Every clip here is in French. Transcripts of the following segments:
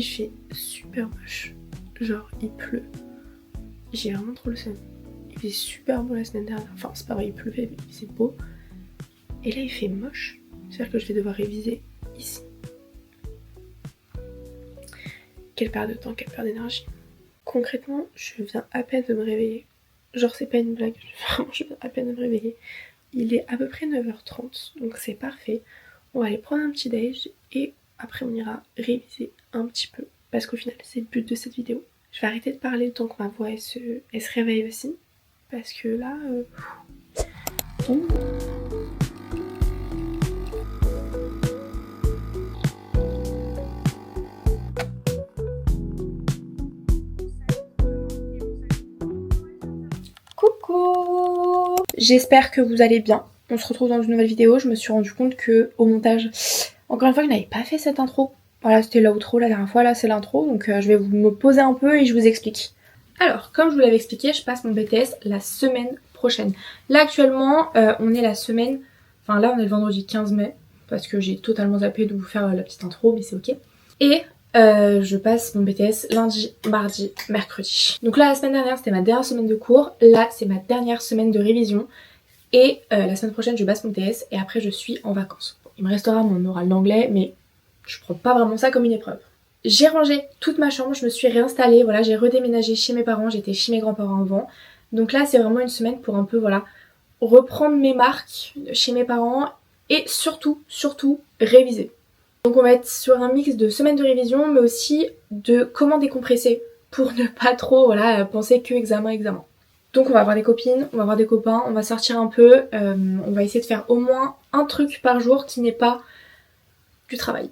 il fait super moche. Genre il pleut. J'ai vraiment trop le seum. Il fait super beau la semaine dernière. Enfin c'est pas vrai, il pleuvait mais c'est beau. Et là il fait moche. C'est-à-dire que je vais devoir réviser ici. Quelle perte de temps, quelle perte d'énergie. Concrètement, je viens à peine de me réveiller. Genre c'est pas une blague, vraiment je viens à peine de me réveiller. Il est à peu près 9h30, donc c'est parfait. On va aller prendre un petit déj et après on ira réviser un petit peu. Parce qu'au final c'est le but de cette vidéo. Je vais arrêter de parler le temps que ma voix elle se réveille aussi. Parce que là... Coucou! J'espère que vous allez bien. On se retrouve dans une nouvelle vidéo. Je me suis rendu compte que au montage, encore une fois, je n'avais pas fait cette intro. Voilà, c'était l'outro la dernière fois, là c'est l'intro. Donc je vais me poser un peu et je vous explique. Alors, comme je vous l'avais expliqué, je passe mon BTS la semaine prochaine. Là actuellement, on est la semaine... Enfin là, on est le vendredi 15 mai. Parce que j'ai totalement zappé de vous faire la petite intro, mais c'est ok. Et... je passe mon BTS lundi, mardi, mercredi. Donc là la semaine dernière c'était ma dernière semaine de cours, là c'est ma dernière semaine de révision et la semaine prochaine je passe mon BTS et après je suis en vacances. Il me restera mon oral d'anglais mais je prends pas vraiment ça comme une épreuve. J'ai rangé toute ma chambre, je me suis réinstallée, voilà, j'ai redéménagé chez mes parents, j'étais chez mes grands-parents avant. Donc là c'est vraiment une semaine pour un peu voilà reprendre mes marques chez mes parents et surtout réviser. Donc on va être sur un mix de semaines de révision mais aussi de comment décompresser pour ne pas trop voilà, penser que examen. Donc on va avoir des copines, on va avoir des copains, on va sortir un peu, on va essayer de faire au moins un truc par jour qui n'est pas du travail.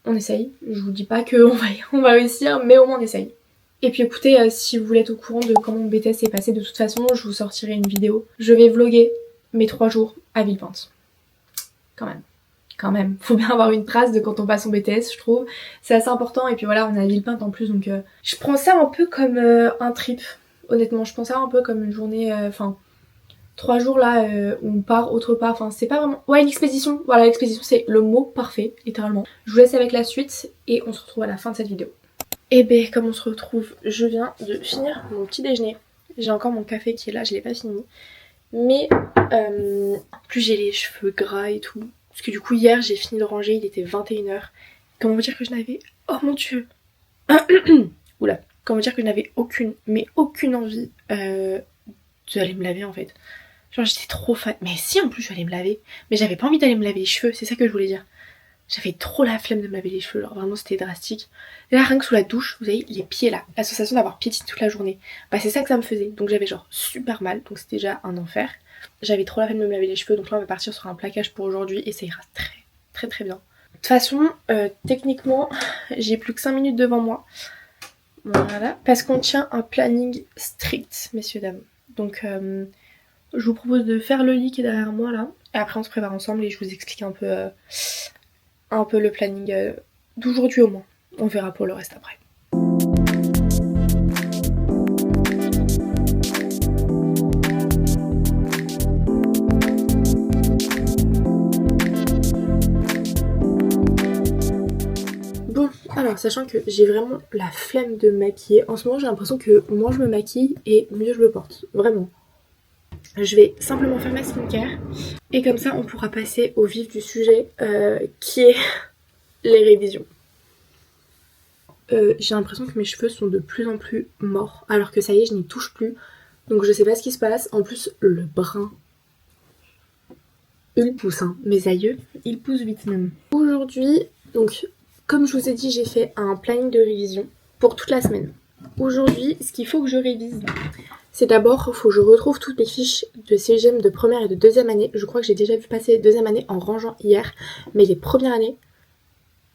On essaye, je vous dis pas qu'on va réussir mais au moins on essaye. Et puis écoutez, si vous voulez être au courant de comment mon BTS s'est passé, de toute façon je vous sortirai une vidéo. Je vais vlogger mes 3 jours à Villepinte. Quand même, faut bien avoir une trace de quand on passe son BTS, je trouve. C'est assez important et puis voilà, on est à Villepinte en plus donc je prends ça un peu comme un trip. Honnêtement, je prends ça un peu comme une journée, 3 jours là où on part autre part. Enfin, c'est pas vraiment... Ouais, l'expédition. Voilà, l'expédition c'est le mot parfait, littéralement. Je vous laisse avec la suite et on se retrouve à la fin de cette vidéo. Et ben, comme on se retrouve, je viens de finir mon petit déjeuner. J'ai encore mon café qui est là, je l'ai pas fini. Mais plus j'ai les cheveux gras et tout. Parce que du coup hier j'ai fini de ranger, il était 21h. Comment vous dire que je n'avais... Oh mon dieu. Oula. Comment dire que je n'avais aucune envie d'aller me laver en fait. Genre j'étais trop fan. Mais si en plus je vais aller me laver. Mais j'avais pas envie d'aller me laver les cheveux, c'est ça que je voulais dire. J'avais trop la flemme de me laver les cheveux, genre vraiment c'était drastique. Là rien que sous la douche, vous avez les pieds là, la sensation d'avoir piétiné toute la journée. Bah c'est ça que ça me faisait, donc j'avais genre super mal, donc c'était déjà un enfer. J'avais trop la flemme de me laver les cheveux, donc là on va partir sur un plaquage pour aujourd'hui et ça ira très bien. De toute façon, techniquement, j'ai plus que 5 minutes devant moi. Voilà, parce qu'on tient un planning strict, messieurs dames. Donc je vous propose de faire le lit qui est derrière moi là, et après on se prépare ensemble et je vous explique un peu le planning d'aujourd'hui au moins. On verra pour le reste après. Bon, alors sachant que j'ai vraiment la flemme de me maquiller, en ce moment j'ai l'impression que moins je me maquille et mieux je me porte, vraiment. Je vais simplement faire ma skincare et comme ça on pourra passer au vif du sujet qui est les révisions. J'ai l'impression que mes cheveux sont de plus en plus morts alors que ça y est je n'y touche plus donc je sais pas ce qui se passe. En plus le brun il pousse hein. Mes aïeux ils poussent vite même. Aujourd'hui donc comme je vous ai dit j'ai fait un planning de révision pour toute la semaine. Aujourd'hui ce qu'il faut que je révise c'est d'abord, il faut que je retrouve toutes mes fiches de CEGEM de première et de deuxième année. Je crois que j'ai déjà vu passer les deuxième année en rangeant hier. Mais les premières années,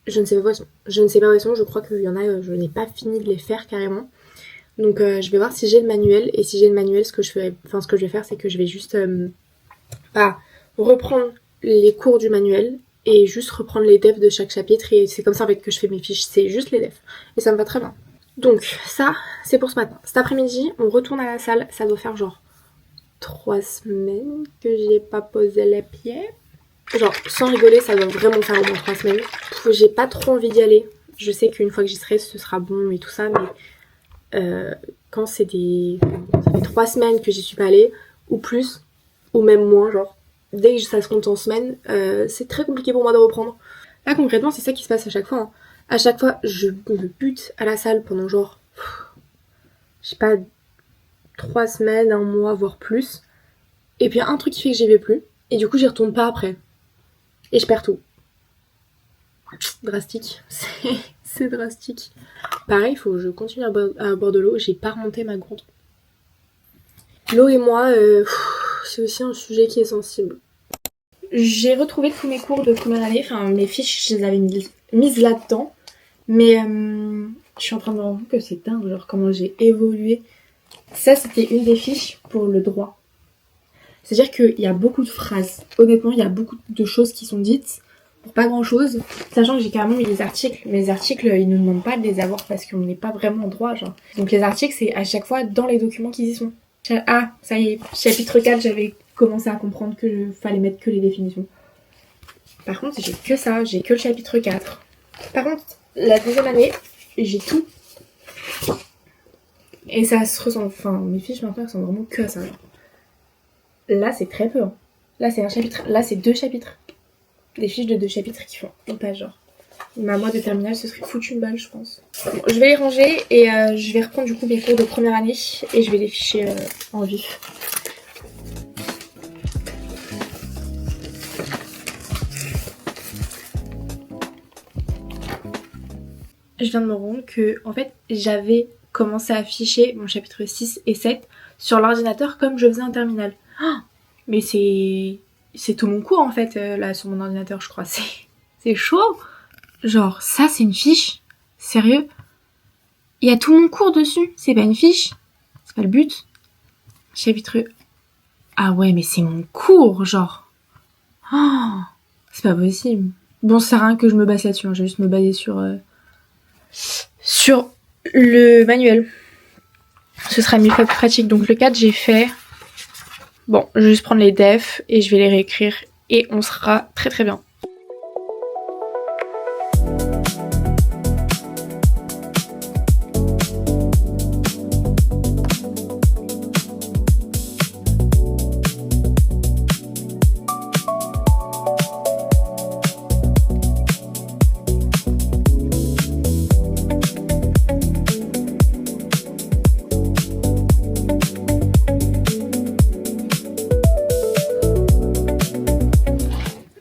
je ne sais pas où elles sont. Je crois qu'il y en a, je n'ai pas fini de les faire carrément. Donc je vais voir si j'ai le manuel. Et si j'ai le manuel, ce que je vais faire, c'est que je vais juste reprendre les cours du manuel et juste reprendre les defs de chaque chapitre. Et c'est comme ça en fait que je fais mes fiches. C'est juste les defs. Et ça me va très bien. Donc ça c'est pour ce matin. Cet après-midi on retourne à la salle. Ça doit faire genre 3 semaines que j'y ai pas posé les pieds. Genre sans rigoler ça doit vraiment faire au moins 3 semaines. J'ai pas trop envie d'y aller. Je sais qu'une fois que j'y serai, ce sera bon et tout ça, mais quand c'est des... Ça fait 3 semaines que j'y suis pas allée, ou plus, ou même moins, genre. Dès que ça se compte en semaines, c'est très compliqué pour moi de reprendre. Là, concrètement, c'est ça qui se passe à chaque fois. Hein. À chaque fois, je me bute à la salle pendant genre... Je sais pas, 3 semaines, 1 mois, voire plus. Et puis un truc qui fait que j'y vais plus. Et du coup, j'y retourne pas après. Et je perds tout. Drastique. C'est drastique. Pareil, il faut que je continue à boire de l'eau. J'ai pas remonté ma gourde. L'eau et moi, c'est aussi un sujet qui est sensible. J'ai retrouvé tous mes cours de première année. Enfin, mes fiches, je les avais mises là-dedans. Mais je suis en train de me rendre compte que c'est dingue, genre comment j'ai évolué. Ça, c'était une des fiches pour le droit. C'est-à-dire qu'il y a beaucoup de phrases. Honnêtement, il y a beaucoup de choses qui sont dites pour pas grand-chose. Sachant que j'ai carrément mis les articles. Mais les articles, ils nous demandent pas de les avoir parce qu'on n'est pas vraiment en droit, genre. Donc les articles, c'est à chaque fois dans les documents qu'ils y sont. Ah, ça y est, chapitre 4, j'avais commencé à comprendre que fallait mettre que les définitions. Par contre, j'ai que ça, j'ai que le chapitre 4. Par contre, la deuxième année, j'ai tout. Et ça se ressemble, enfin, mes fiches maintenant, elles sont vraiment que à ça. Là, c'est très peu. Hein. Là, c'est un chapitre. Là, c'est 2 chapitres. Des fiches de 2 chapitres qui font une page, genre. Mais à moi de terminale, ce serait foutu une balle, je pense. Bon, je vais les ranger et je vais reprendre du coup mes cours de première année et je vais les ficher en vif. Je viens de me rendre que, en fait, j'avais commencé à afficher mon chapitre 6 et 7 sur l'ordinateur comme je faisais en terminale. Oh, mais c'est tout mon cours en fait, là, sur mon ordinateur, je crois. C'est chaud. Genre, ça, c'est une fiche. Sérieux? Il y a tout mon cours dessus. C'est pas une fiche. C'est pas le but. Chapitre... Ah ouais, mais c'est mon cours, genre. Oh, c'est pas possible. Bon, ça sert à rien que je me base là-dessus. Hein. Je vais juste me baser sur le manuel. Ce sera mieux fait plus pratique. Donc le 4, j'ai fait... Bon, je vais juste prendre les defs et je vais les réécrire. Et on sera très très bien.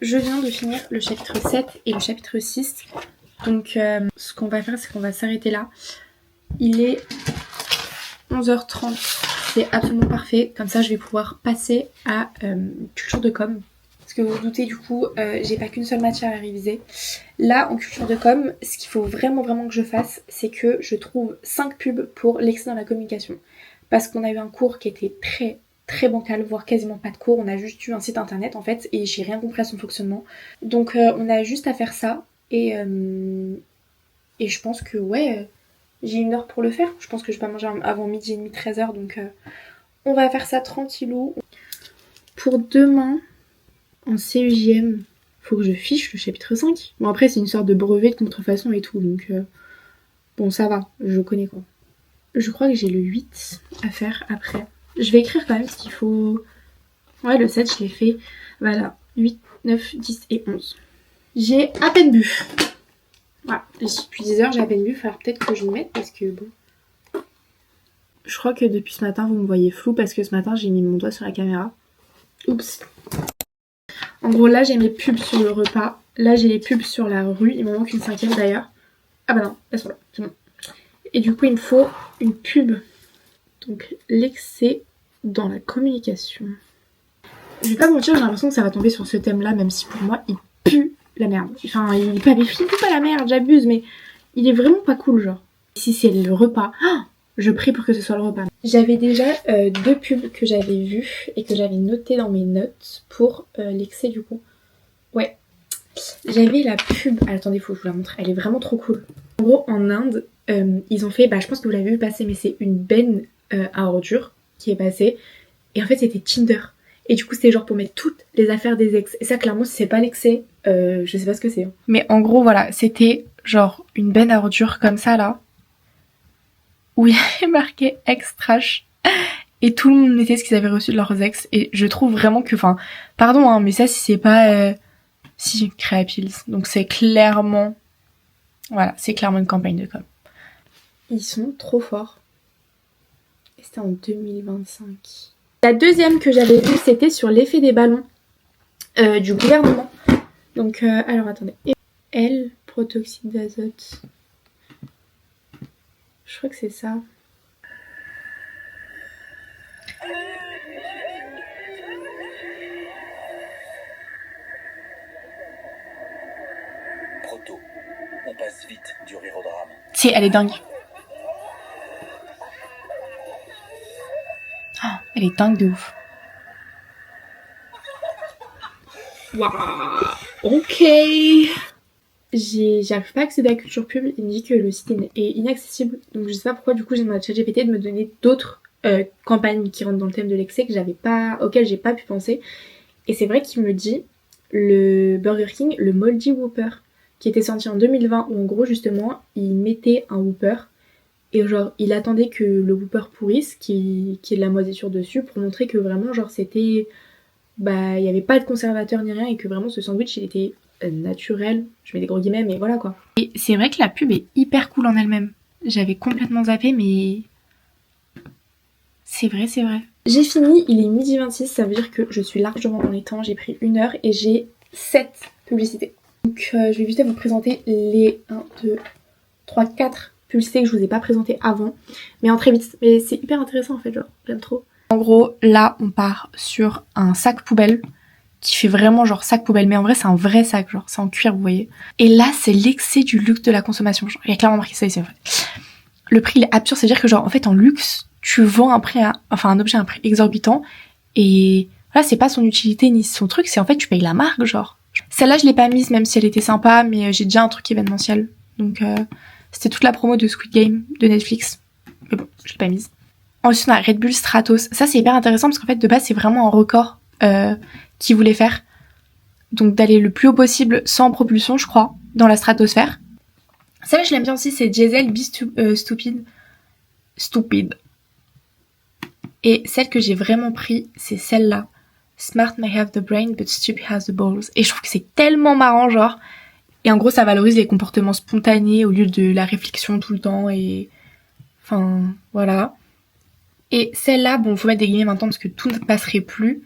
Je viens de finir le chapitre 7 et le chapitre 6. Donc ce qu'on va faire, c'est qu'on va s'arrêter là. Il est 11h30. C'est absolument parfait. Comme ça, je vais pouvoir passer à culture de com. Parce que vous vous doutez, du coup, j'ai pas qu'une seule matière à réviser. Là, en culture de com, ce qu'il faut vraiment que je fasse, c'est que je trouve 5 pubs pour l'excès dans la communication. Parce qu'on a eu un cours qui était très bancal, voire quasiment pas de cours. On a juste eu un site internet en fait et j'ai rien compris à son fonctionnement. Donc on a juste à faire ça et je pense que ouais, j'ai 1 heure pour le faire. Je pense que je vais pas manger avant midi et demi, 13h, donc on va faire ça tranquillou. Pour demain, en CEJM, faut que je fiche le chapitre 5. Bon après c'est une sorte de brevet de contrefaçon et tout, donc bon ça va, je connais quoi. Je crois que j'ai le 8 à faire après. Je vais écrire quand même ce qu'il faut. Ouais, le 7, je l'ai fait. Voilà, 8, 9, 10 et 11. J'ai à peine bu. Voilà, depuis 10 heures, j'ai à peine bu. Il va falloir peut-être que je me mette parce que bon. Je crois que depuis ce matin, vous me voyez flou parce que ce matin, j'ai mis mon doigt sur la caméra. Oups. En gros, là, j'ai mes pubs sur le repas. Là, j'ai les pubs sur la rue. Il me manque une 5e d'ailleurs. Ah bah non, elles sont là. C'est bon. Et du coup, il me faut une pub. Donc, l'excès dans la communication. Je vais pas mentir, j'ai l'impression que ça va tomber sur ce thème-là, même si pour moi, il pue la merde. Enfin, il pue pas la merde, j'abuse, mais il est vraiment pas cool, genre. Si c'est le repas, je prie pour que ce soit le repas. J'avais déjà 2 pubs que j'avais vues et que j'avais notées dans mes notes pour l'excès, du coup. Ouais. J'avais la pub... Ah, attendez, faut que je vous la montre. Elle est vraiment trop cool. En gros, en Inde, ils ont fait... Bah, je pense que vous l'avez vu passer, mais c'est une benne à ordures qui est passée. Et en fait, c'était Tinder. Et du coup, c'était genre pour mettre toutes les affaires des ex. Et ça, clairement, si c'est pas l'excès, je sais pas ce que c'est. Mais en gros, voilà, c'était genre une benne à ordures comme ça, là, où il y avait marqué ex-trash. Et tout le monde mettait ce qu'ils avaient reçu de leurs ex. Et je trouve vraiment que, enfin, pardon, hein, mais ça, si c'est pas... si, Créapils. Donc c'est clairement... Voilà, c'est clairement une campagne de com. Ils sont trop forts. Et c'était en 2025. La deuxième que j'avais vue, c'était sur l'effet des ballons du gouvernement. Donc, alors attendez. L, protoxyde d'azote. Je crois que c'est ça. Proto, on passe vite du rire au drame. Si, elle est dingue. Oh, elle est dingue de ouf. Waouh, ok. J'arrive pas à accéder à Culture Pub, il me dit que le site est inaccessible. Donc je sais pas pourquoi, du coup j'ai demandé à ChatGPT de me donner d'autres campagnes qui rentrent dans le thème de l'excès auxquelles j'ai pas pu penser. Et c'est vrai qu'il me dit le Burger King, le Moldy Whopper, qui était sorti en 2020, où en gros justement il mettait un Whopper et genre il attendait que le Whopper pourrisse, qui est de la moisissure dessus, pour montrer que vraiment genre c'était... Bah il y avait pas de conservateur ni rien et que vraiment ce sandwich il était naturel, je mets des gros guillemets mais voilà quoi. Et c'est vrai que la pub est hyper cool en elle-même. J'avais complètement zappé mais... C'est vrai, c'est vrai. J'ai fini, il est 12h26, ça veut dire que je suis largement dans les temps, j'ai pris 1 heure et j'ai 7 publicités. Donc je vais vite vous présenter les 1, 2, 3, 4 publicités que je vous ai pas présentées avant. Mais en très vite, mais c'est hyper intéressant en fait, genre, j'aime trop. En gros, là on part sur un sac poubelle qui fait vraiment genre sac poubelle, mais en vrai c'est un vrai sac, genre c'est en cuir vous voyez. Et là c'est l'excès du luxe de la consommation, genre, il y a clairement marqué ça ici en fait. Le prix il est absurde, c'est-à-dire que genre en fait en luxe, tu vends un objet à un prix exorbitant et voilà c'est pas son utilité ni son truc, c'est en fait tu payes la marque genre. Celle-là je l'ai pas mise même si elle était sympa, mais j'ai déjà un truc événementiel, donc c'était toute la promo de Squid Game de Netflix, mais bon je l'ai pas mise. Ensuite on a Red Bull Stratos, ça c'est hyper intéressant parce qu'en fait de base c'est vraiment un record qu'ils voulaient faire, donc d'aller le plus haut possible sans propulsion je crois dans la stratosphère. Celle-là je l'aime bien aussi, c'est Diesel Be Stupid. Et celle que j'ai vraiment pris, c'est celle-là. Smart may have the brain, but stupid has the balls. Et je trouve que c'est tellement marrant, genre. Et en gros, ça valorise les comportements spontanés au lieu de la réflexion tout le temps. Et enfin, voilà. Et celle-là, bon, faut mettre des guillemets maintenant parce que tout ne passerait plus.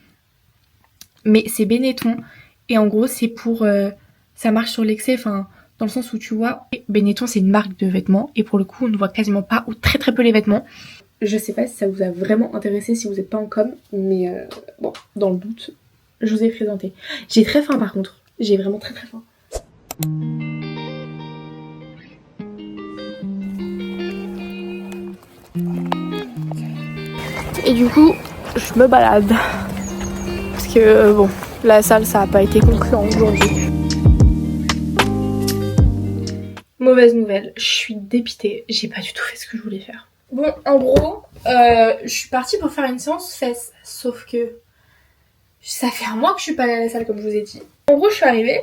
Mais c'est Benetton. Et en gros, c'est pour... ça marche sur l'excès, enfin... Dans le sens où tu vois, Benetton c'est une marque de vêtements. Et pour le coup, on ne voit quasiment pas ou très très peu les vêtements. Je sais pas si ça vous a vraiment intéressé si vous n'êtes pas en com, mais bon, dans le doute, je vous ai présenté. J'ai très faim par contre, j'ai vraiment très très faim. Et du coup, je me balade. Parce que bon, la salle ça a pas été concluant aujourd'hui. Mauvaise nouvelle, je suis dépitée, j'ai pas du tout fait ce que je voulais faire. Bon, en gros, je suis partie pour faire une séance fesses, sauf que ça fait un mois que je suis pas allée à la salle comme je vous ai dit. En gros, je suis arrivée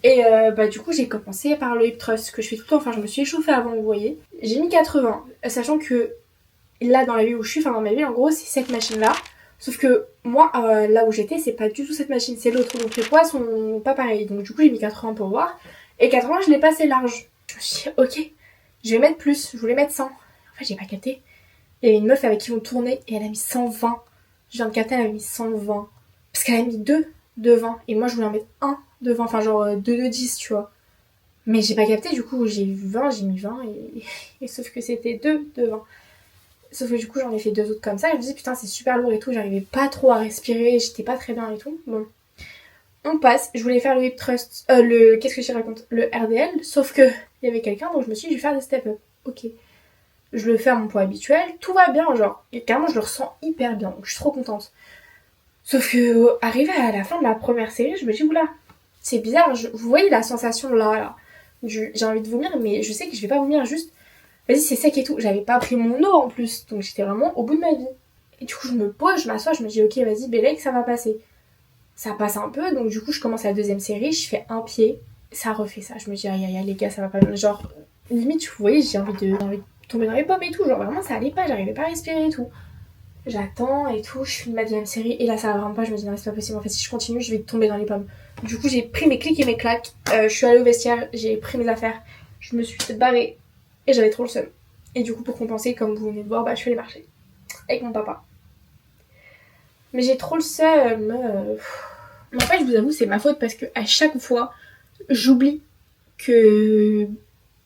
et bah du coup j'ai commencé par le hip thrust que je fais tout le temps, enfin je me suis échauffée avant, vous voyez. J'ai mis 80, sachant que là dans la ville où je suis, enfin dans ma ville en gros c'est cette machine là. Sauf que moi, là où j'étais, c'est pas du tout cette machine, c'est l'autre, donc les poids sont pas pareils. Donc du coup j'ai mis 80 pour voir, et 80 je l'ai passé large. Je me suis dit ok, je vais mettre plus, je voulais mettre 100. En fait j'ai pas capté. Il y avait une meuf avec qui on tournait et elle a mis 120. Je viens de capter, elle a mis 120. Parce qu'elle a mis 2 de 20. Et moi je voulais en mettre 1 de 20, enfin genre 2 de 10 tu vois. Mais j'ai pas capté, du coup j'ai eu 20, j'ai mis 20 et sauf que c'était 2 de 20. Sauf que du coup j'en ai fait 2 autres comme ça. Je me dis putain c'est super lourd et tout, j'arrivais pas trop à respirer, j'étais pas très bien et tout. Bon. On passe, je voulais faire le hip thrust, qu'est-ce que je raconte, le RDL, sauf que il y avait quelqu'un donc je me suis dit je vais faire des step up. Ok. Je le fais à mon poids habituel, tout va bien genre, et carrément je le ressens hyper bien, donc je suis trop contente. Sauf que arrivé à la fin de la première série, je me dis oula, c'est bizarre, vous voyez la sensation là, j'ai envie de vomir, mais je sais que je vais pas vomir, juste, vas-y c'est sec et tout, j'avais pas pris mon eau en plus, donc j'étais vraiment au bout de ma vie. Et du coup je me pose, je m'assois, je me dis ok vas-y Bélec ça va passer. ça passe un peu, donc du coup je commence la deuxième série, je fais un pied, ça refait ça. Je me dis aïe aïe aïe les gars, ça va pas bien. Genre limite vous voyez, j'ai envie de tomber dans les pommes et tout, genre vraiment ça allait pas, j'arrivais pas à respirer et tout. J'attends et tout, je finis ma deuxième série et là ça va vraiment pas, je me dis non c'est pas possible, en fait si je continue je vais tomber dans les pommes. Du coup j'ai pris mes clics et mes claques, je suis allée au vestiaire, j'ai pris mes affaires, je me suis barrée et j'avais trop le seum. Et du coup pour compenser, comme vous venez de voir, je suis allée marcher avec mon papa. Mais j'ai trop le seum. Mais en fait je vous avoue c'est ma faute parce que à chaque fois j'oublie que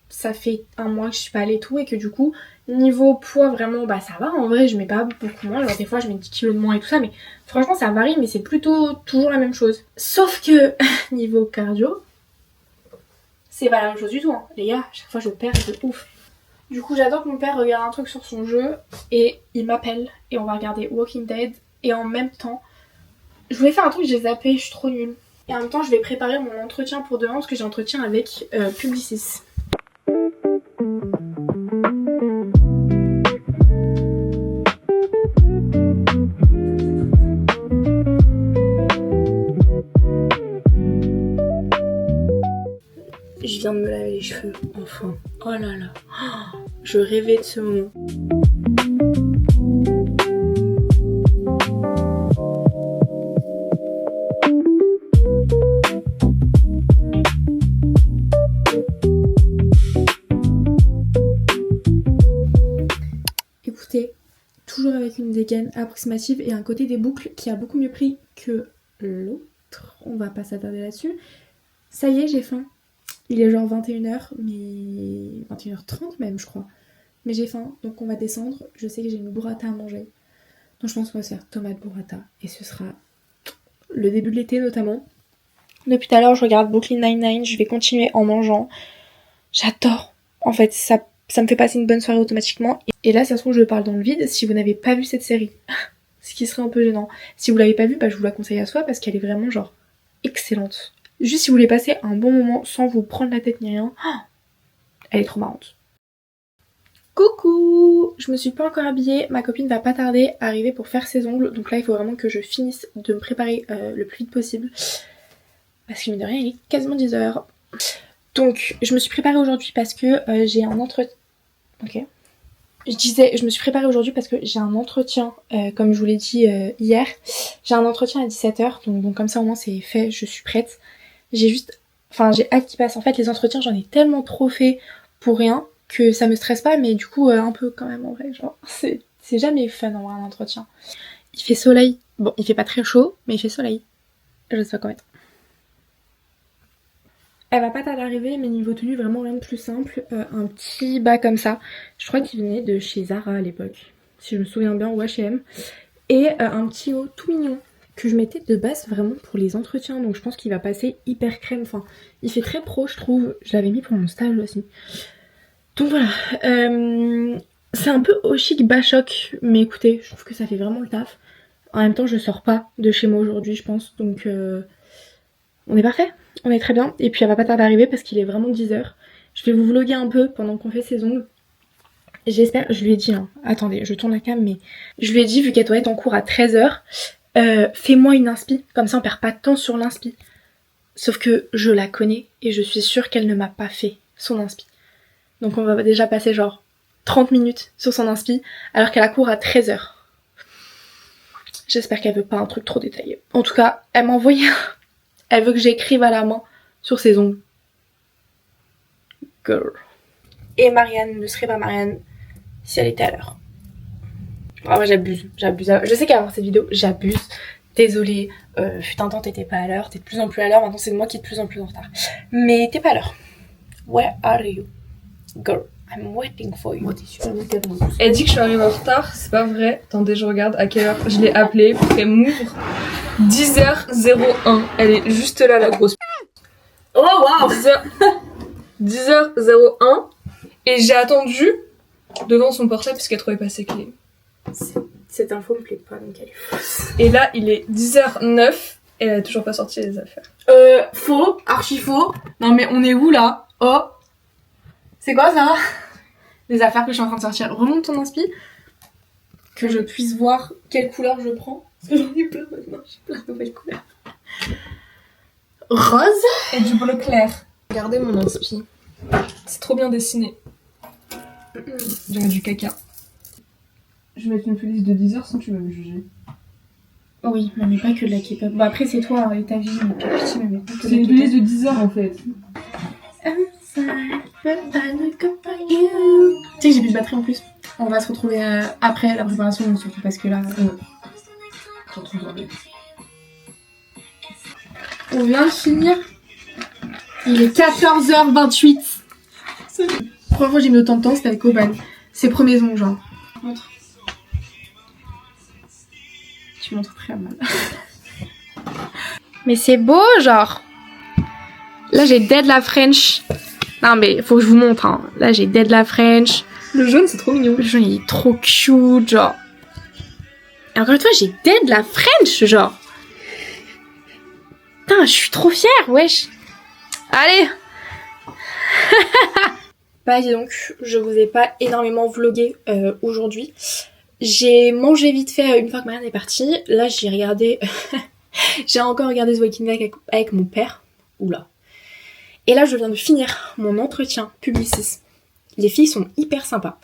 ça fait un mois que je suis pas allée et tout, et que du coup niveau poids vraiment ça va, en vrai je mets pas beaucoup moins, genre des fois je mets 10 kilos de moins et tout ça, mais franchement ça varie, mais c'est plutôt toujours la même chose. Sauf que niveau cardio c'est pas la même chose du tout hein. Les gars, chaque fois je perds de ouf. Du coup j'adore que mon père regarde un truc sur son jeu et il m'appelle et on va regarder Walking Dead, et en même temps je voulais faire un truc, j'ai zappé, je suis trop nulle. Et en même temps je vais préparer mon entretien pour demain parce que j'ai entretien avec Publicis. Je viens de me laver les cheveux, enfin. Oh là là. Oh, je rêvais de ce moment. Écoutez, toujours avec une dégaine approximative et un côté des boucles qui a beaucoup mieux pris que l'autre. On va pas s'attarder là-dessus. Ça y est, j'ai faim. Il est genre 21h, mais 21h30 même, je crois. Mais j'ai faim, donc on va descendre. Je sais que j'ai une burrata à manger. Donc je pense qu'on va se faire tomate burrata. Et ce sera le début de l'été notamment. Depuis tout à l'heure, je regarde Brooklyn Nine-Nine. Je vais continuer en mangeant. J'adore. En fait, ça me fait passer une bonne soirée automatiquement. Et là, ça se trouve, je parle dans le vide si vous n'avez pas vu cette série. Ce qui serait un peu gênant. Si vous l'avez pas vue, je vous la conseille à soi parce qu'elle est vraiment genre excellente. Juste si vous voulez passer un bon moment sans vous prendre la tête ni rien, elle est trop marrante. Coucou! Je me suis pas encore habillée, ma copine va pas tarder à arriver pour faire ses ongles, donc là il faut vraiment que je finisse de me préparer le plus vite possible. Parce que mine de rien, il est quasiment 10h. Donc je me suis préparée aujourd'hui parce que j'ai un entretien... Ok. Je me suis préparée aujourd'hui parce que j'ai un entretien, comme je vous l'ai dit hier. J'ai un entretien à 17h, donc comme ça au moins c'est fait, je suis prête. J'ai hâte qu'il passe. En fait, les entretiens, j'en ai tellement trop fait pour rien que ça me stresse pas, mais du coup, un peu quand même en vrai. Genre, c'est jamais fun en vrai un entretien. Il fait soleil. Bon, il fait pas très chaud, mais il fait soleil. Je sais pas comment mettre. Elle va pas tarder à arriver, mais niveau tenue, vraiment rien de plus simple. Un petit bas comme ça. Je crois qu'il venait de chez Zara à l'époque, si je me souviens bien, ou H&M. Et un petit haut tout mignon que je mettais de base vraiment pour les entretiens, donc je pense qu'il va passer hyper crème. Enfin, il fait très pro, je trouve. Je l'avais mis pour mon stage aussi. Donc voilà. C'est un peu au chic bas choc, mais écoutez, je trouve que ça fait vraiment le taf. En même temps, je sors pas de chez moi aujourd'hui, je pense, donc on est parfait. On est très bien. Et puis elle va pas tarder à arriver parce qu'il est vraiment 10h. Je vais vous vlogger un peu pendant qu'on fait ses ongles. J'espère, je lui ai dit, attendez, je tourne la cam, mais je lui ai dit, vu qu'elle doit être en cours à 13h, fais-moi une inspi, comme ça on perd pas de temps sur l'inspi. Sauf que je la connais et je suis sûre qu'elle ne m'a pas fait son inspi. Donc on va déjà passer genre 30 minutes sur son inspi, alors qu'elle a cours à 13h. J'espère qu'elle veut pas un truc trop détaillé. En tout cas, elle m'a envoyé elle veut que j'écrive à la main sur ses ongles. Girl. Et Marianne ne serait pas Marianne si elle était à l'heure. Ah, moi j'abuse. Je sais qu'à voir cette vidéo, j'abuse. Désolée, fut un temps t'étais pas à l'heure, t'es de plus en plus à l'heure, maintenant c'est moi qui est de plus en plus en retard. Mais t'es pas à l'heure. Where are you? Girl, I'm waiting for you. Elle dit que je suis arrivée en retard, c'est pas vrai. Attendez, je regarde à quelle heure je l'ai appelée pour qu'elle m'ouvre. 10h01. Elle est juste là, la grosse. Oh wow! 10h01. Et j'ai attendu devant son portable parce qu'elle trouvait pas ses clés. Cette info me plaît pas, donc elle est fausse. Et là, il est 10h09 et elle a toujours pas sorti les affaires. Faux, archi faux. Non mais on est où là? Oh! C'est quoi ça? Les affaires que je suis en train de sortir. Remonte ton inspi. Que je puisse voir quelle couleur je prends. Parce que j'en ai plein maintenant, j'ai plein de nouvelles couleurs. rose. Et du bleu clair. Regardez mon inspi. C'est trop bien dessiné. J'ai du caca. Je vais mettre une playlist de 10 heures sans que tu vas me juger. Oui, mais pas que de la K-pop. Bon après c'est toi et ta vie, mais pas petit, mais pas que C'est une playlist de 10 heures en fait. Tu sais que j'ai plus de batterie en plus. On va se retrouver après la préparation, surtout parce que là... On vient de finir. Il est 14h28. La première fois que j'ai mis autant de temps, c'était avec Oban. Ses premiers ongles, genre. Montre. Tu montres très mal. Mais c'est beau, genre. Là, j'ai Dead la French. Non, mais faut que je vous montre. Hein. Là, j'ai Dead la French. Le jaune, c'est trop mignon. Le jaune, il est trop cute, genre. Et encore une fois, j'ai Dead la French, genre. Putain, je suis trop fière, wesh. Allez. Bah, dis donc, je vous ai pas énormément vlogué aujourd'hui. J'ai mangé vite fait une fois que Marianne est partie. Là, j'ai regardé... j'ai encore regardé The Walking Dead avec mon père. Oula. Et là, je viens de finir mon entretien Publicis. Les filles sont hyper sympas.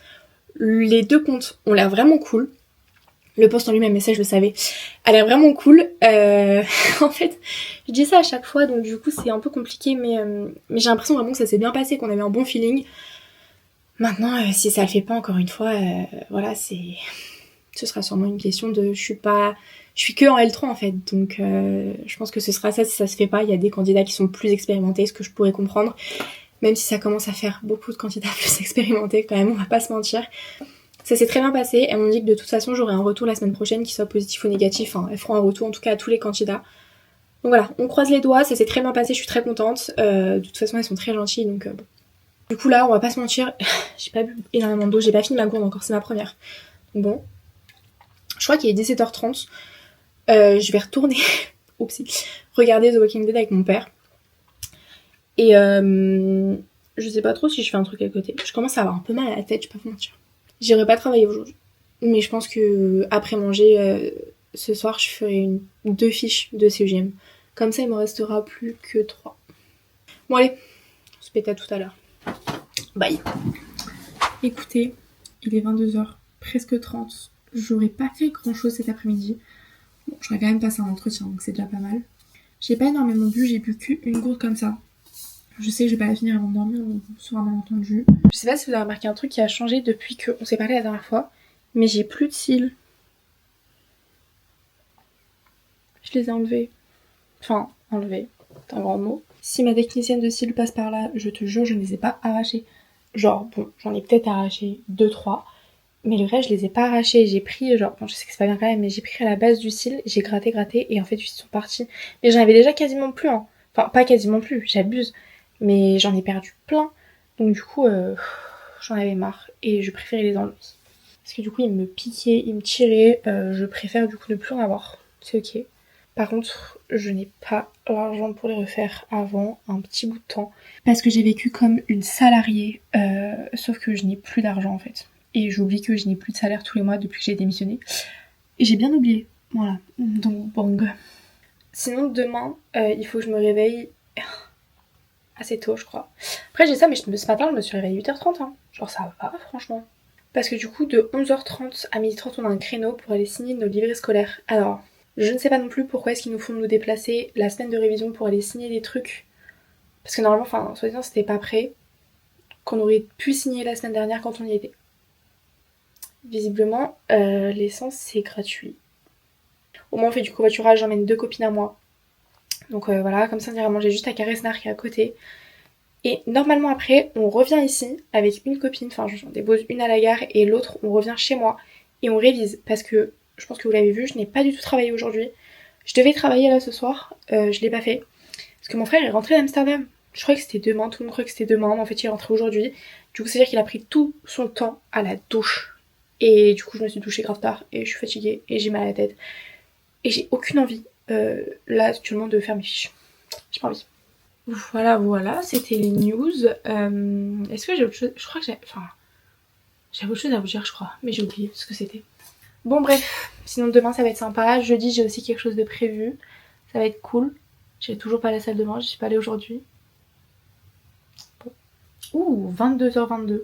Les deux comptes ont l'air vraiment cool. Le post en lui-même, mais ça, je le savais, a l'air vraiment cool. En fait, je dis ça à chaque fois, donc du coup, c'est un peu compliqué, mais j'ai l'impression vraiment que ça s'est bien passé, qu'on avait un bon feeling. Maintenant, si ça le fait pas encore une fois, voilà, ce sera sûrement une question de... Je suis que en L3 en fait, donc je pense que ce sera ça si ça se fait pas. Il y a des candidats qui sont plus expérimentés, ce que je pourrais comprendre, même si ça commence à faire beaucoup de candidats plus expérimentés quand même, on va pas se mentir. Ça s'est très bien passé, elles m'ont dit que de toute façon j'aurai un retour la semaine prochaine, qu'il soit positif ou négatif, enfin elles feront un retour en tout cas à tous les candidats. Donc voilà, on croise les doigts, ça s'est très bien passé, je suis très contente, de toute façon elles sont très gentilles, donc bon. Du coup là, on va pas se mentir, j'ai pas bu énormément d'eau, j'ai pas fini ma gourde encore, c'est ma première. Donc bon, je crois qu'il est 17h30, je vais retourner, oupsie, regarder The Walking Dead avec mon père. Et je sais pas trop si je fais un truc à côté, je commence à avoir un peu mal à la tête, je vais pas vous mentir. J'irai pas travailler aujourd'hui. Mais je pense que après manger, ce soir, je ferai 2 fiches de CEGM. Comme ça, il me restera plus que 3. Bon allez, on se pète à tout à l'heure. Bye. Écoutez, il est 22h, presque 30. J'aurais pas fait grand chose cet après-midi. Bon, j'aurais quand même passé un entretien, donc c'est déjà pas mal. J'ai pas énormément bu, j'ai bu qu'une gourde comme ça. Je sais que je vais pas la finir avant de dormir, on sera mal entendu. Je sais pas si vous avez remarqué un truc qui a changé depuis qu'on s'est parlé la dernière fois, mais j'ai plus de cils. Je les ai enlevés. Enfin, enlevés, c'est un grand mot. Si ma technicienne de cils passe par là, je te jure, je ne les ai pas arrachés. Genre, bon, j'en ai peut-être arraché 2-3, mais le reste, je les ai pas arrachés. J'ai pris, genre, bon, je sais que c'est pas bien quand même, mais j'ai pris à la base du cil, j'ai gratté, et en fait, ils sont partis. Mais j'en avais déjà quasiment plus, hein. Enfin, pas quasiment plus, j'abuse. Mais j'en ai perdu plein, donc du coup j'en avais marre et je préférais les enlever. Parce que du coup ils me piquaient, ils me tiraient, je préfère du coup ne plus en avoir, c'est ok. Par contre je n'ai pas l'argent pour les refaire avant un petit bout de temps. Parce que j'ai vécu comme une salariée, sauf que je n'ai plus d'argent en fait. Et j'oublie que je n'ai plus de salaire tous les mois depuis que j'ai démissionné. Et j'ai bien oublié, voilà, donc bang. Sinon demain il faut que je me réveille... assez tôt je crois. Après j'ai ça mais ce matin je me suis réveillée 8h30 hein. Genre ça va franchement. Parce que du coup de 11h30 à 12h30 on a un créneau pour aller signer nos livrets scolaires. Alors je ne sais pas non plus pourquoi est-ce qu'ils nous font nous déplacer la semaine de révision pour aller signer des trucs. Parce que normalement, enfin soi-disant c'était pas prêt. Qu'on aurait pu signer la semaine dernière quand on y était. Visiblement l'essence c'est gratuit. Au moins on fait du covoiturage, j'emmène 2 copines à moi. Donc voilà, comme ça on dirait manger juste à Carré-Snard qui est à côté. Et normalement après, on revient ici avec une copine, enfin j'en dépose une à la gare et l'autre on revient chez moi et on révise. Parce que, je pense que vous l'avez vu, je n'ai pas du tout travaillé aujourd'hui. Je devais travailler là ce soir, je l'ai pas fait. Parce que mon frère est rentré d'Amsterdam. Je croyais que c'était demain, tout le monde croyait que c'était demain, mais en fait il est rentré aujourd'hui. Du coup c'est-à-dire qu'il a pris tout son temps à la douche. Et du coup je me suis douchée grave tard et je suis fatiguée et j'ai mal à la tête. Et j'ai aucune envie. Là actuellement de faire mes fiches. J'ai pas envie. Voilà, c'était les news. Est-ce que j'ai autre chose? Je crois que j'avais autre chose à vous dire je crois, mais j'ai oublié ce que c'était. Bon bref, sinon demain ça va être sympa. Jeudi j'ai aussi quelque chose de prévu. Ça va être cool. J'ai toujours pas la salle de bain, j'y suis pas allée aujourd'hui. Bon. Ouh, 22h22.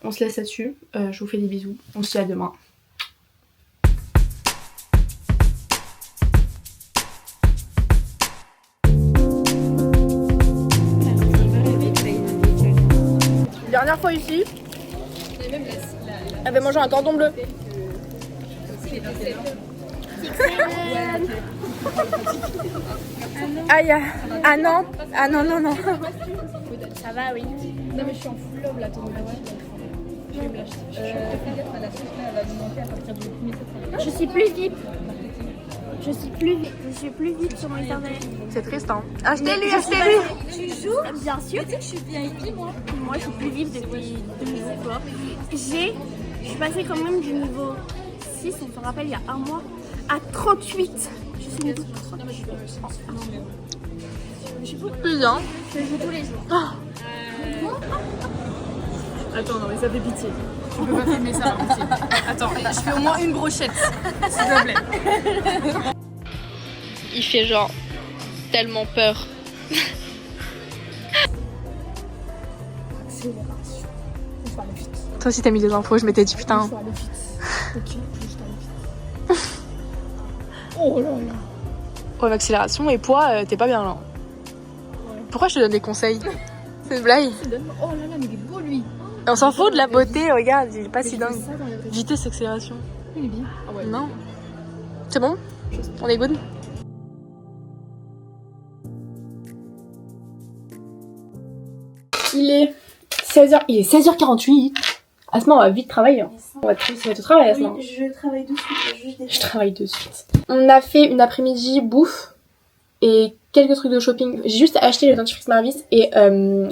On se laisse là-dessus. Je vous fais des bisous. On se dit à demain. Dernière fois ici, elle avait mangé un cordon bleu. Aïe, ah non, ah non, non, non. Ça va, oui. Non, mais je suis en full love là, ton je vais me l'acheter. Peut-être à la suite, là, elle va nous manquer à partir du 1er septembre. Je suis plus VIP. Je suis plus VIP sur mon internet. C'est triste, hein. Achetez-lui, Mais achetez-lui. Tu joues bien sûr. Tu sais que je suis VIP, moi. Moi, je suis plus VIP depuis 2 jours, quoi. Je suis passée quand même du niveau 6, on se rappelle, il y a un mois, à 38. Je suis niveau 38. Plus bien. Je joue tous les jours. Attends, non, mais ça fait pitié. Tu peux pas filmer ça, par pitié. Attends, je fais au moins une brochette, s'il te plaît. Il fait genre tellement peur. Toi aussi t'as mis des infos, je m'étais dit putain. Oh là là. Problème d'accélération et poids, t'es pas bien là. Pourquoi je te donne des conseils? C'est une blague. Oh là là, mais il est beau lui. On s'en fout de la beauté, regarde, il est pas si dingue. Vitesse, accélération. Il est bien. Ah ouais. Non. C'est bon? On est good? Il est 16h48. Asma, on va vite travailler. Hein. On va se mettre au travail, Asma. Oui, je travaille de suite. Je travaille de suite. On a fait une après-midi bouffe et quelques trucs de shopping. J'ai juste acheté le dentifrice Marvis et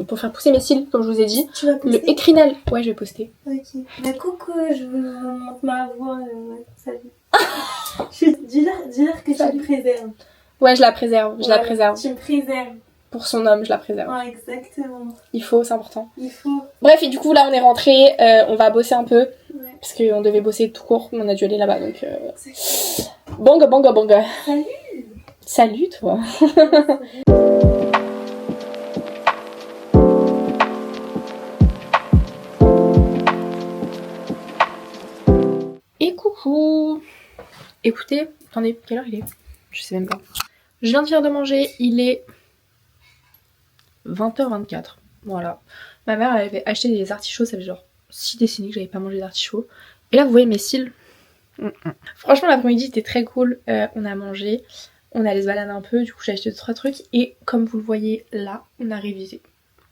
pour faire pousser mes cils, comme je vous ai dit. Tu vas poster? Le Ecrinal. Ouais, je vais poster. Ok. Bah coucou, je vous montre ma voix. Salut. Dis-leur que tu me préserves. Ouais, je la préserve. Je la préserve. Tu me préserves. Pour son homme, je la préserve. Ouais, exactement. Il faut, c'est important. Il faut. Bref, et du coup, là, on est rentré. On va bosser un peu. Ouais. Parce qu'on devait bosser tout court, mais on a dû aller là-bas. Donc, Bonga, bonga, bonga. Salut. Salut, toi. Et coucou. Écoutez, attendez, quelle heure il est? Je sais même pas. Je viens de faire de manger, il est 20h24. Voilà. Ma mère elle avait acheté des artichauts, ça fait genre 6 décennies que j'avais pas mangé d'artichauts. Et là, vous voyez mes cils. Franchement, l'après-midi était très cool. On a mangé, on allait se balader un peu. Du coup, j'ai acheté 2-3 trucs. Et comme vous le voyez là, on a révisé.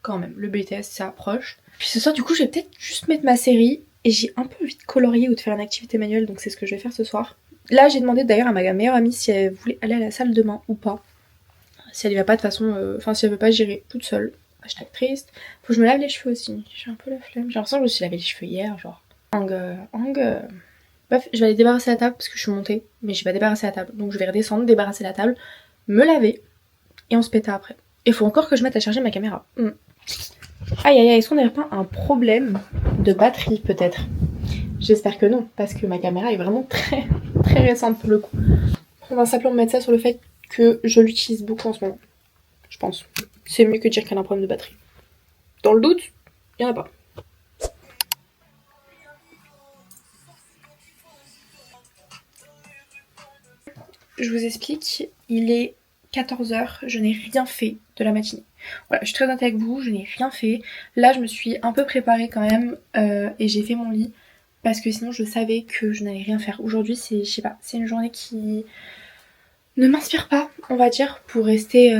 Quand même, le BTS, ça approche. Puis ce soir, du coup, je vais peut-être juste mettre ma série. Et j'ai un peu envie de colorier ou de faire une activité manuelle. Donc c'est ce que je vais faire ce soir. Là, j'ai demandé d'ailleurs à ma meilleure amie si elle voulait aller à la salle demain ou pas. Si elle y va pas de toute façon, enfin si elle veut pas, j'irai toute seule. Hashtag triste. Faut que je me lave les cheveux aussi. J'ai un peu la flemme. J'ai l'impression que je me suis lavé les cheveux hier, genre. Bref, je vais aller débarrasser la table parce que je suis montée, mais j'ai pas débarrassé la table. Donc je vais redescendre, débarrasser la table, me laver et on se péta après. Et faut encore que je mette à charger ma caméra. Aïe aïe aïe, est-ce qu'on n'aurait pas un problème de batterie peut-être? J'espère que non, parce que ma caméra est vraiment très très récente pour le coup. On va simplement mettre ça sur le fait que je l'utilise beaucoup en ce moment. Je pense. C'est mieux que de dire qu'elle a un problème de batterie. Dans le doute, il n'y en a pas. Je vous explique, il est 14h, je n'ai rien fait de la matinée. Voilà, je suis très honnête avec vous, je n'ai rien fait. Là, je me suis un peu préparée quand même et j'ai fait mon lit parce que sinon je savais que je n'allais rien faire. Aujourd'hui, c'est, je sais pas, c'est une journée qui ne m'inspire pas, on va dire, pour rester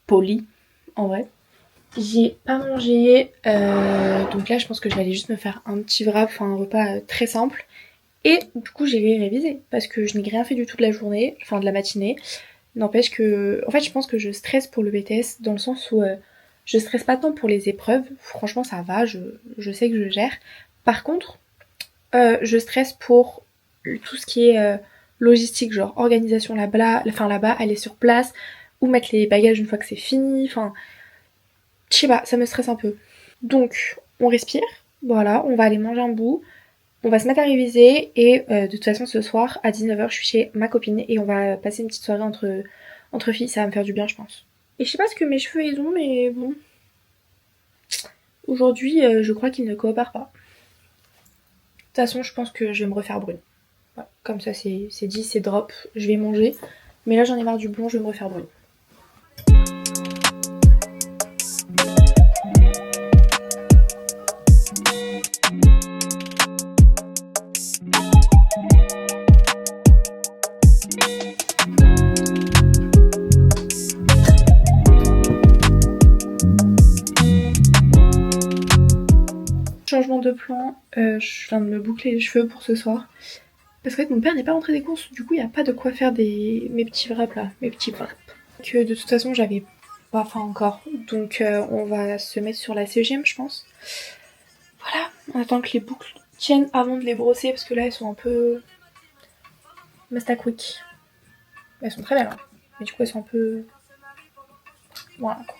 polie, en vrai. J'ai pas mangé, donc là je pense que je vais aller juste me faire un petit wrap, enfin un repas très simple. Et du coup j'ai révisé parce que je n'ai rien fait du tout de la journée, enfin de la matinée. N'empêche que, en fait je pense que je stresse pour le BTS dans le sens où je stresse pas tant pour les épreuves. Franchement ça va, je sais que je gère. Par contre, je stresse pour tout ce qui est logistique, genre organisation là-bas, aller sur place, ou mettre les bagages une fois que c'est fini, enfin... Je sais pas, ça me stresse un peu. Donc, on respire, voilà, on va aller manger un bout. On va se mettre à réviser et de toute façon ce soir à 19h je suis chez ma copine et on va passer une petite soirée entre filles, ça va me faire du bien je pense. Et je sais pas ce que mes cheveux ils ont mais bon. Aujourd'hui je crois qu'ils ne coopèrent pas. De toute façon je pense que je vais me refaire brune. Voilà. Comme ça c'est dit, c'est drop, je vais manger. Mais là j'en ai marre du blond, je vais me refaire brune. Changement de plan, je viens de me boucler les cheveux pour ce soir. Parce qu'en fait mon père n'est pas rentré des courses, du coup il n'y a pas de quoi faire mes petits wraps là, mes petits wraps. Que de toute façon j'avais pas faim encore, donc on va se mettre sur la CGM je pense. Voilà, on attend que les boucles tiennent avant de les brosser parce que là elles sont un peu mastaquick. Elles sont très belles hein, mais du coup elles sont un peu... Voilà quoi.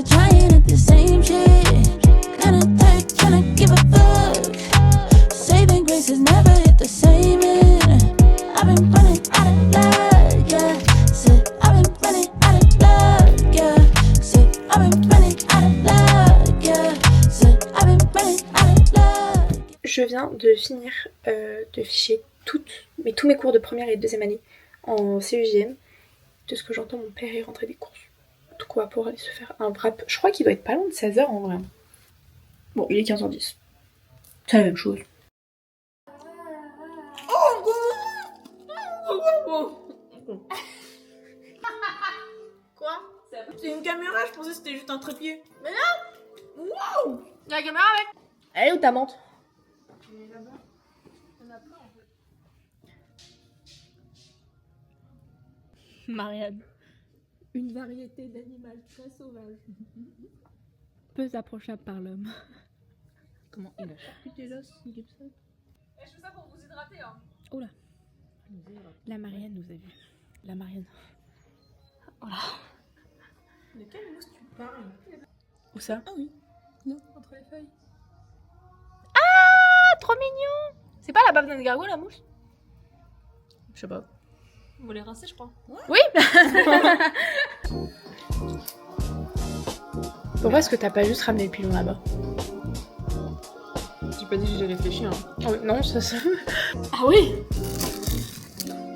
Trying at the same shit, kinda tired trying to give a fuck. Saving grace has never hit the same end. I've been running out of luck, yeah. Said I've been running out of luck, yeah. Said I've been running out of luck, yeah. Said I've been running out of luck. Je viens de finir de ficher tous mes cours de première et de deuxième année en CEJM. De ce que j'entends, mon père est rentré des courses. Donc on va pouvoir aller se faire un wrap. Je crois qu'il doit être pas loin de 16h en vrai. Bon, il est 15h10. C'est la même chose. Quoi? C'est une caméra, je pensais que c'était juste un trépied. Mais non! Wow! Il y a la caméra avec. Elle est où ta menthe? Marianne. Une variété d'animal très sauvage. Peu approchable par l'homme. Comment il a charcuté l'os, Gibson? Je fais ça pour vous hydrater, hein. Oh là. La Marianne nous a vus. La Marianne. Oh là. De quelle mousse tu parles? Où ça? Ah oui. Non, entre les feuilles. Ah, trop mignon! C'est pas la bave d'un gargouille la mouche? Je sais pas. Vous les rincer, je crois. Oui. Pourquoi est-ce que t'as pas juste ramené le pilon là-bas? J'ai pas dit que j'ai réfléchi, hein. Oh, non, ça se... Ah oui.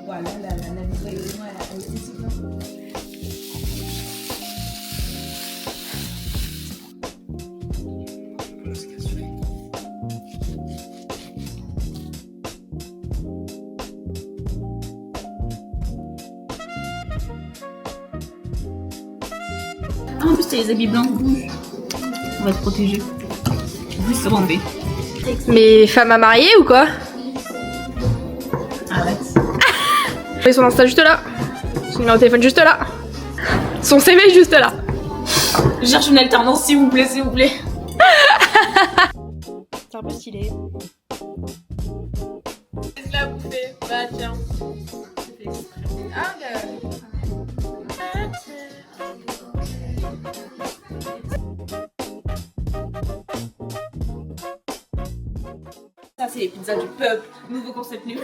Voilà, la livraison, elle est ici. Ah, en plus, t'as les habits blancs rouges. On va te protéger. Vous se rendez. Mais femme à marier ou quoi? Arrête. Et son Insta juste là. Son numéro de téléphone juste là. Son CV juste là. Je cherche une alternance, s'il vous plaît, s'il vous plaît. C'est un peu stylé. Laisse la bouffer. Bah tiens. Ah ça c'est les pizzas du peuple. Nouveau concept new.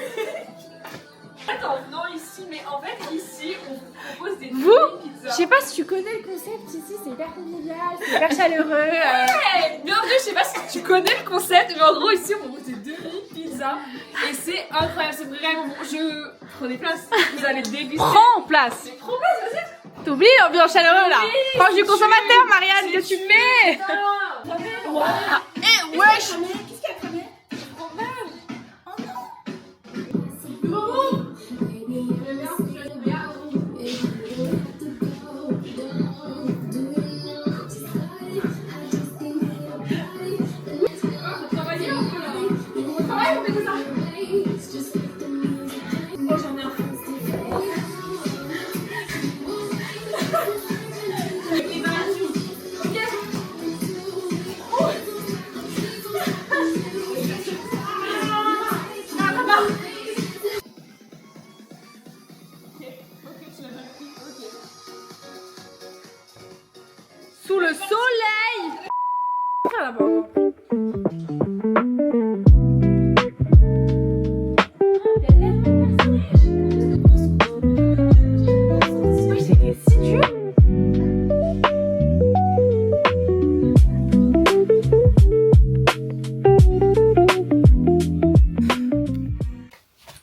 Attends, non ici, mais en fait ici on vous propose des pizzas. Je sais pas si tu connais le concept ici, c'est hyper convivial, c'est hyper chaleureux. Hey, bienvenue, je sais pas si tu connais le concept, mais en gros ici on propose des demi-pizzas et c'est incroyable, c'est vraiment bon. Prenez place, vous allez déguster. Prends place. Prends place, vas-y. T'oublies l'ambiance chaleureux là. Proche du consommateur, Marianne, que tu fais. Eh wesh.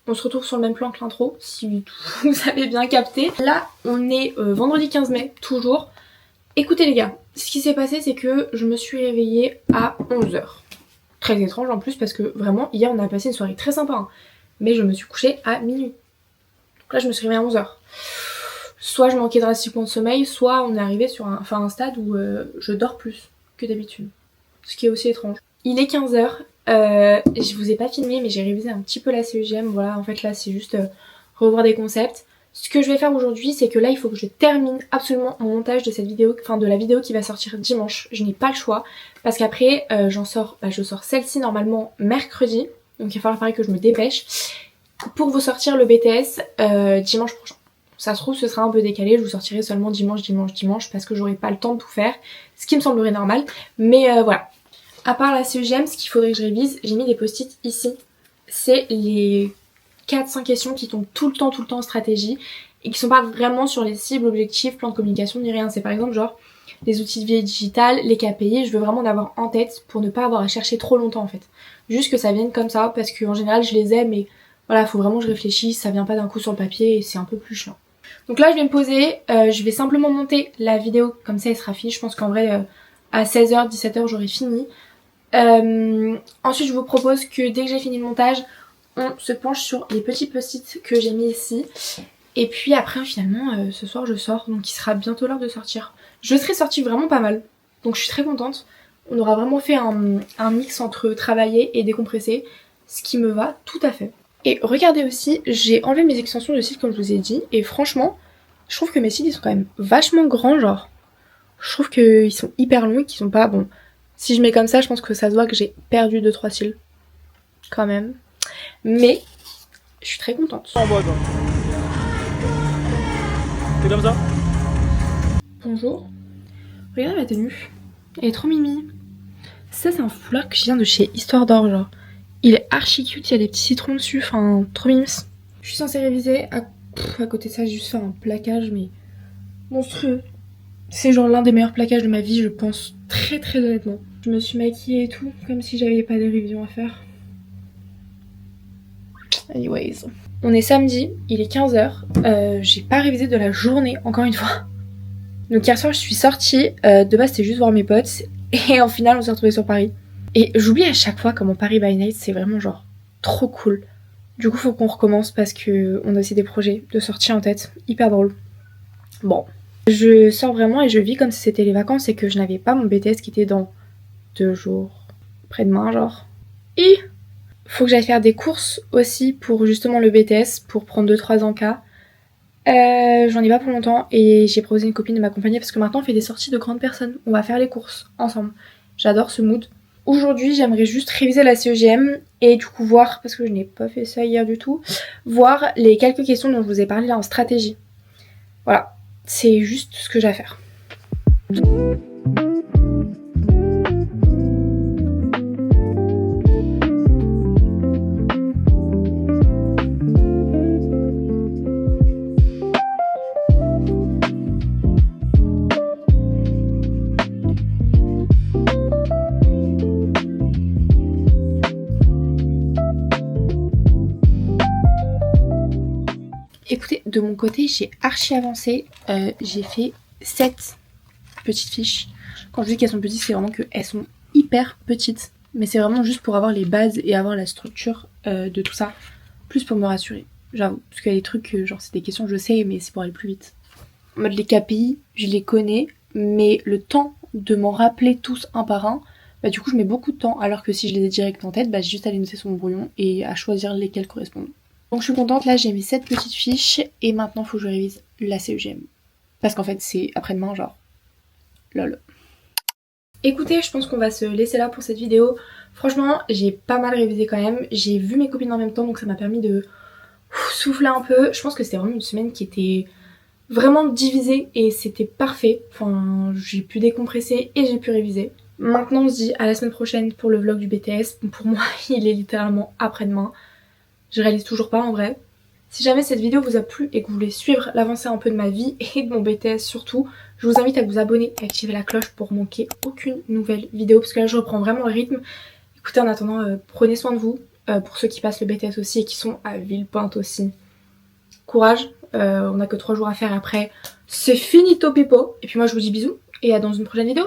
On se retrouve sur le même plan que l'intro, si vous avez bien capté. Là, on est vendredi 15 mai, toujours. Écoutez les gars, ce qui s'est passé, c'est que je me suis réveillée à 11h. Très étrange en plus, parce que vraiment, hier, on a passé une soirée très sympa. Hein. Mais je me suis couchée à minuit. Donc là, je me suis réveillée à 11h. Soit je manquais drastiquement de sommeil, soit on est arrivé sur un stade où je dors plus que d'habitude. Ce qui est aussi étrange. Il est 15h. Je vous ai pas filmé mais j'ai révisé un petit peu la CEGM. Voilà, en fait là c'est juste revoir des concepts. Ce que je vais faire aujourd'hui, c'est que là il faut que je termine absolument mon montage de cette vidéo, enfin de la vidéo qui va sortir dimanche. Je n'ai pas le choix parce qu'après je sors celle-ci normalement mercredi. Donc il va falloir pareil que je me dépêche pour vous sortir le BTS dimanche prochain. Ça se trouve ce sera un peu décalé, je vous sortirai seulement dimanche parce que j'aurai pas le temps de tout faire, ce qui me semblerait normal. Mais voilà. À part la CEGM, ce qu'il faudrait que je révise, j'ai mis des post-it ici. C'est les 4-5 questions qui tombent tout le temps en stratégie et qui sont pas vraiment sur les cibles, objectifs, plans de communication ni rien. C'est par exemple genre les outils de vie digitale, les KPI, je veux vraiment en avoir en tête pour ne pas avoir à chercher trop longtemps en fait. Juste que ça vienne comme ça parce qu'en général je les ai mais voilà, faut vraiment que je réfléchisse, ça vient pas d'un coup sur le papier et c'est un peu plus chiant. Donc là je vais me poser, je vais simplement monter la vidéo comme ça elle sera finie. Je pense qu'en vrai à 16h, 17h j'aurai fini. Ensuite je vous propose que dès que j'ai fini le montage on se penche sur les petits post-it que j'ai mis ici et puis après finalement ce soir je sors donc il sera bientôt l'heure de sortir. Je serai sortie vraiment pas mal donc je suis très contente. On aura vraiment fait un mix entre travailler et décompresser, ce qui me va tout à fait. Et regardez aussi, j'ai enlevé mes extensions de cils comme je vous ai dit et franchement je trouve que mes cils ils sont quand même vachement grands genre. Je trouve qu'ils sont hyper longs et qu'ils sont pas bon. Si je mets comme ça, je pense que ça se voit que j'ai perdu 2-3 cils. Quand même. Mais, je suis très contente. En mode. C'est comme ça? Bonjour. Regardez ma tenue. Elle est trop mimi. Ça, c'est un foulard que je viens de chez Histoire d'Or, genre. Il est archi cute, il y a des petits citrons dessus, enfin, trop mimes. Je suis censée réviser. À côté de ça, j'ai juste fait un plaquage, mais monstrueux. C'est genre l'un des meilleurs plaquages de ma vie, je pense, très honnêtement. Je me suis maquillée et tout, comme si j'avais pas de révision à faire. Anyways. On est samedi, il est 15h, j'ai pas révisé de la journée, encore une fois. Donc hier soir je suis sortie, de base c'était juste voir mes potes, et en final on s'est retrouvés sur Paris. Et j'oublie à chaque fois comment Paris by Night c'est vraiment genre trop cool. Du coup faut qu'on recommence parce que on a aussi des projets de sortie en tête, hyper drôle. Bon. Je sors vraiment et je vis comme si c'était les vacances et que je n'avais pas mon BTS qui était dans 2 jours. Après-demain genre. Et faut que j'aille faire des courses aussi pour justement le BTS, pour prendre 2-3 encas. J'en ai pas pour longtemps et j'ai proposé à une copine de m'accompagner parce que maintenant on fait des sorties de grandes personnes. On va faire les courses ensemble. J'adore ce mood. Aujourd'hui j'aimerais juste réviser la CEGM et du coup voir, parce que je n'ai pas fait ça hier du tout, voir les quelques questions dont je vous ai parlé là en stratégie. Voilà. C'est juste ce que j'ai à faire. Écoutez, de mon côté, j'ai archi avancé. J'ai fait 7 petites fiches. Quand je dis qu'elles sont petites, c'est vraiment qu'elles sont hyper petites. Mais c'est vraiment juste pour avoir les bases et avoir la structure de tout ça. Plus pour me rassurer, j'avoue. Parce qu'il y a des trucs, genre c'est des questions je sais, mais c'est pour aller plus vite. En mode les KPI, je les connais. Mais le temps de m'en rappeler tous un par un, bah du coup je mets beaucoup de temps. Alors que si je les ai direct en tête, bah j'ai juste à les noter sur mon brouillon et à choisir lesquels correspondent. Donc je suis contente, là j'ai mis 7 petites fiches et maintenant il faut que je révise la CEGM. Parce qu'en fait c'est après-demain genre lol. Écoutez, je pense qu'on va se laisser là pour cette vidéo. Franchement j'ai pas mal révisé quand même, j'ai vu mes copines en même temps donc ça m'a permis de souffler un peu. Je pense que c'était vraiment une semaine qui était vraiment divisée et c'était parfait. Enfin j'ai pu décompresser et j'ai pu réviser. Maintenant on se dit à la semaine prochaine pour le vlog du BTS. Pour moi il est littéralement après-demain. Je réalise toujours pas en vrai. Si jamais cette vidéo vous a plu et que vous voulez suivre l'avancée un peu de ma vie et de mon BTS surtout, je vous invite à vous abonner et activer la cloche pour manquer aucune nouvelle vidéo parce que là je reprends vraiment le rythme. Écoutez, en attendant, prenez soin de vous pour ceux qui passent le BTS aussi et qui sont à Villepinte aussi. Courage, on a que 3 jours à faire après. C'est finito pipo. Et puis moi je vous dis bisous et à dans une prochaine vidéo.